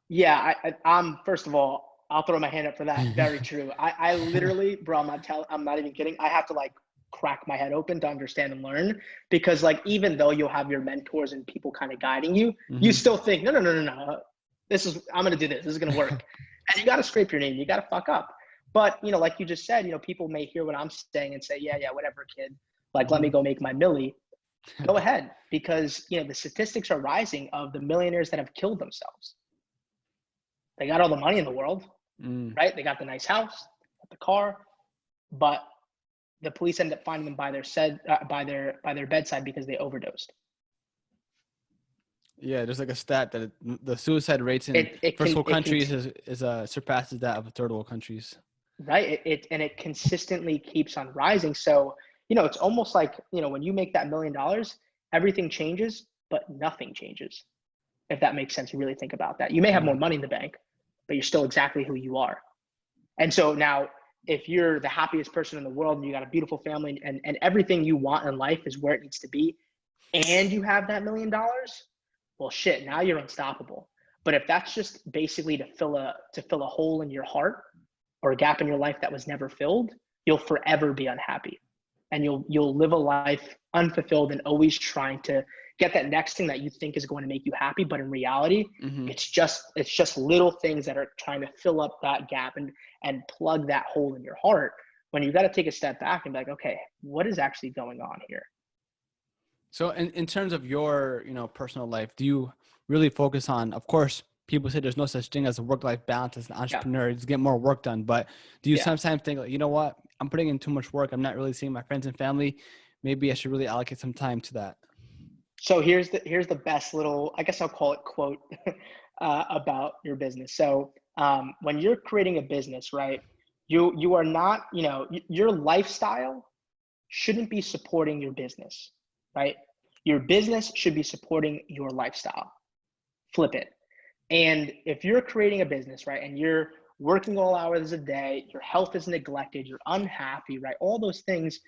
Yeah, I'm first of all, I'll throw my hand up for that. Very true. I literally, bro, I'm not even kidding. I have to like crack my head open to understand and learn, because like, even though you'll have your mentors and people kind of guiding you, you still think, no. I'm going to do this. This is going to work. And you got to scrape your name. You got to fuck up. But, like you just said, people may hear what I'm saying and say, yeah, whatever, kid. Like, let me go make my milli. Go ahead. Because, the statistics are rising of the millionaires that have killed themselves. They got all the money in the world, right? They got the nice house, got the car, but the police end up finding them by their bedside because they overdosed. Yeah, there's like a stat that the suicide rates in first world countries surpasses that of third world countries. Right. It consistently keeps on rising. So, it's almost like, when you make that $1 million, everything changes, but nothing changes. If that makes sense, you really think about that. You may have more money in the bank, but you're still exactly who you are. And so now, if you're the happiest person in the world and you got a beautiful family and everything you want in life is where it needs to be, and you have that $1 million, well, shit, now you're unstoppable. But if that's just basically to fill a hole in your heart or a gap in your life that was never filled, you'll forever be unhappy. And you'll live a life unfulfilled and always trying to get that next thing that you think is going to make you happy. But in reality, it's just little things that are trying to fill up that gap and plug that hole in your heart, when you've got to take a step back and be like, okay, what is actually going on here? So in terms of your, personal life, do you really focus on, of course, people say there's no such thing as a work-life balance as an entrepreneur, to get more work done. But do you sometimes think, like, you know what, I'm putting in too much work, I'm not really seeing my friends and family, maybe I should really allocate some time to that? So here's the best little, I guess I'll call it, quote about your business. So when you're creating a business, right, you are not, your lifestyle shouldn't be supporting your business, right? Your business should be supporting your lifestyle. Flip it. And if you're creating a business, right, and you're working all hours a day, your health is neglected, you're unhappy, right, all those things,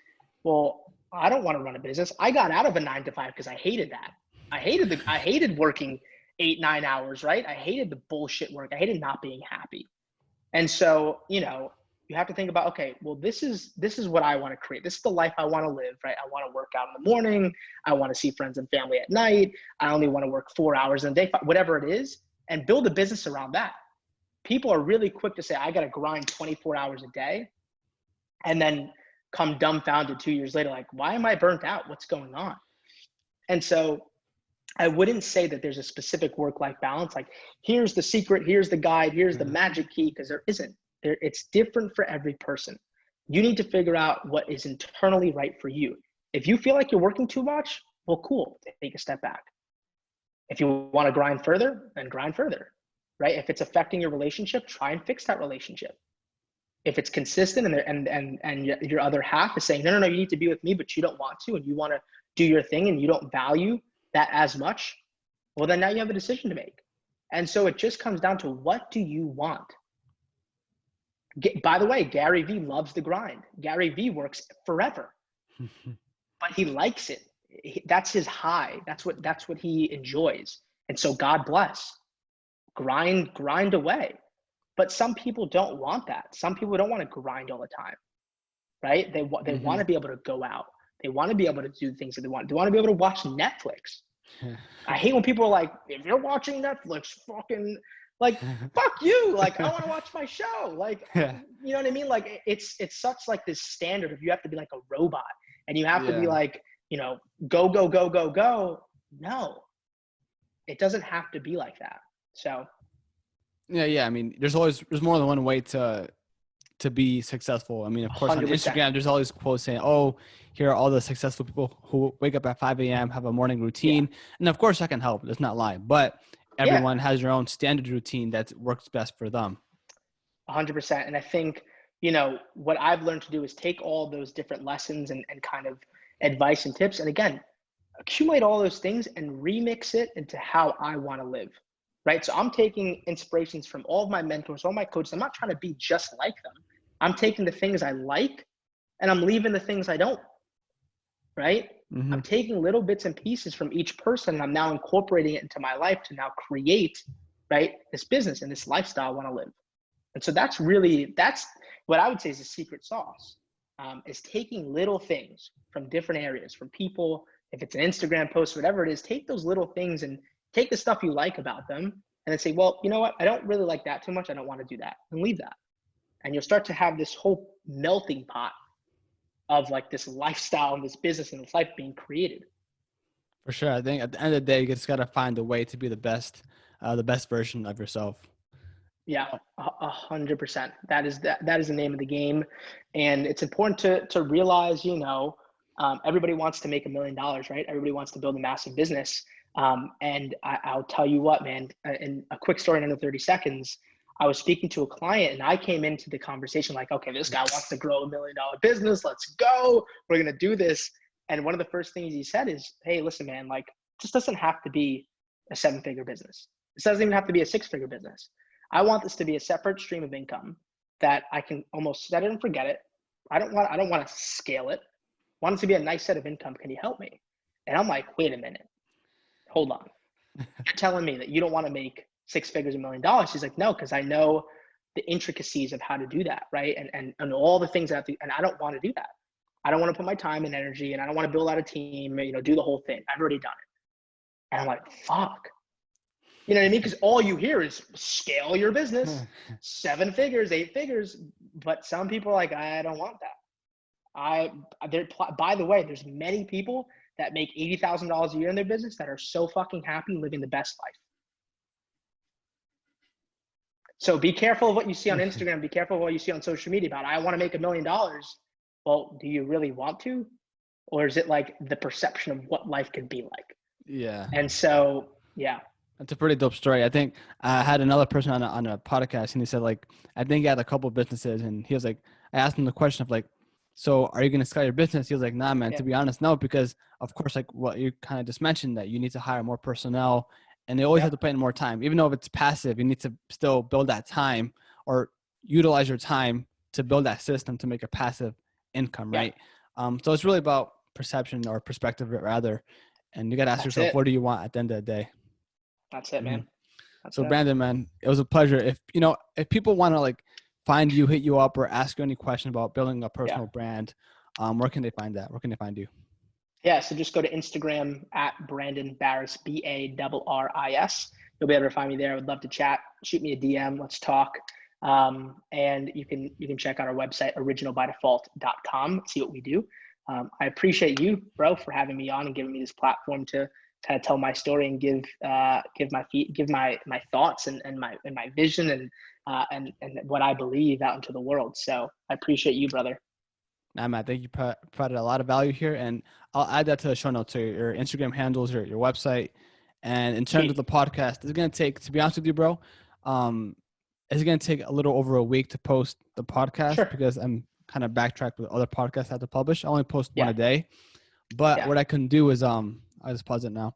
well, I don't want to run a business. I got out of a 9 to 5 because I hated that. I hated working 8-9 hours, right? I hated the bullshit work. I hated not being happy. And so, you have to think about, okay, well, this is what I want to create. This is the life I want to live, right? I want to work out in the morning. I want to see friends and family at night. I only want to work 4 hours in a day, whatever it is, and build a business around that. People are really quick to say, I got to grind 24 hours a day, and then come dumbfounded 2 years later, like, why am I burnt out? What's going on? And so I wouldn't say that there's a specific work-life balance. Like, here's the secret, here's the guide, here's the magic key, because there isn't. It's different for every person. You need to figure out what is internally right for you. If you feel like you're working too much, well, cool, take a step back. If you want to grind further, then grind further, right? If it's affecting your relationship, try and fix that relationship. If it's consistent and your other half is saying, no, you need to be with me, but you don't want to, and you want to do your thing and you don't value that as much, well, then now you have a decision to make. And so it just comes down to, what do you want? By the way, Gary Vee loves the grind. Gary Vee works forever, but he likes it. That's his high. That's what he enjoys. And so God bless. Grind away. But some people don't want that. Some people don't want to grind all the time, right? They want to be able to go out. They want to be able to do things that they want. They want to be able to watch Netflix. I hate when people are like, if you're watching Netflix, fucking, like, fuck you. Like, I want to watch my show. Like, you know what I mean? Like, it's such like this standard of you have to be like a robot, and you have to be like, go. No, it doesn't have to be like that. So. Yeah. I mean, there's more than one way to be successful. I mean, of course, 100%. On Instagram, there's always quotes saying, oh, here are all the successful people who wake up at 5 a.m., have a morning routine. And of course that can help. Let's not lie. But everyone has their own standard routine that works best for them. 100%. And I think, what I've learned to do is take all those different lessons and kind of advice and tips. And again, accumulate all those things and remix it into how I want to live. Right. So I'm taking inspirations from all of my mentors, all my coaches. I'm not trying to be just like them. I'm taking the things I like and I'm leaving the things I don't. Right. Mm-hmm. I'm taking little bits and pieces from each person, and I'm now incorporating it into my life to now create, right, this business and this lifestyle I want to live. And so that's what I would say is the secret sauce, is taking little things from different areas, from people. If it's an Instagram post, whatever it is, take those little things and take the stuff you like about them and then say, well, you know what? I don't really like that too much. I don't want to do that, and leave that. And you'll start to have this whole melting pot of like this lifestyle and this business and this life being created. For sure. I think at the end of the day, you just got to find a way to be the best version of yourself. Yeah, 100%. That is the name of the game. And it's important to realize, everybody wants to make $1 million, right? Everybody wants to build a massive business. And I'll tell you what, man, in a quick story in under 30 seconds, I was speaking to a client and I came into the conversation like, okay, this guy wants to grow $1 million business. Let's go. We're going to do this. And one of the first things he said is, hey, listen, man, like, this doesn't have to be a 7-figure business. This doesn't even have to be a 6-figure business. I want this to be a separate stream of income that I can almost set it and forget it. I don't want to scale it. I want it to be a nice set of income. Can you help me? And I'm like, wait a minute. Hold on. You're telling me that you don't want to make 6 figures, $1 million. She's like, no, because I know the intricacies of how to do that, right? And all the things that and I don't want to do that. I don't want to put my time and energy, and I don't want to build out a team, do the whole thing. I've already done it. And I'm like, fuck. You know what I mean? Because all you hear is scale your business, 7 figures, 8 figures. But some people are like, I don't want that. By the way, there's many people that make $80,000 a year in their business that are so fucking happy living the best life. So be careful of what you see on Instagram. Be careful of what you see on social media about, I want to make $1 million. Well, do you really want to? Or is it like the perception of what life could be like? Yeah. And so, yeah. That's a pretty dope story. I think I had another person on a podcast, and he said, like, I think he had a couple of businesses, and he was like, I asked him the question of like, so are you going to scale your business? He was like, nah, man, to be honest, no, because of course, like what you kind of just mentioned, that you need to hire more personnel, and they always have to put in more time. Even though if it's passive, you need to still build that time or utilize your time to build that system to make a passive income, right? So it's really about perception or perspective rather. And you got to ask yourself, what do you want at the end of the day? That's it, man. So Brandon, man, it was a pleasure. If people want to like find you, hit you up, or ask you any question about building a Yeah. personal brand, where can they find that? Where can they find you? Yeah, so just go to Instagram at Brandon Barris, Barris. You'll be able to find me there. I would love to chat. Shoot me a DM. Let's talk. And you can check out our website, originalbydefault.com, see what we do. I appreciate you, bro, for having me on and giving me this platform to kind of tell my story and give my thoughts and my vision and what I believe out into the world. So I appreciate you, brother. Nah, Matt, thank you. Provided a lot of value here, and I'll add that to the show notes, your Instagram handles, your website. And in terms of Sweet. the podcast, it's gonna take, to be honest with you, bro, it's gonna take a little over a week to post the podcast Sure. because I'm kind of backtracked with other podcasts I have to publish. I only post one Yeah. a day, but Yeah. what I can do is I'll just pause it now.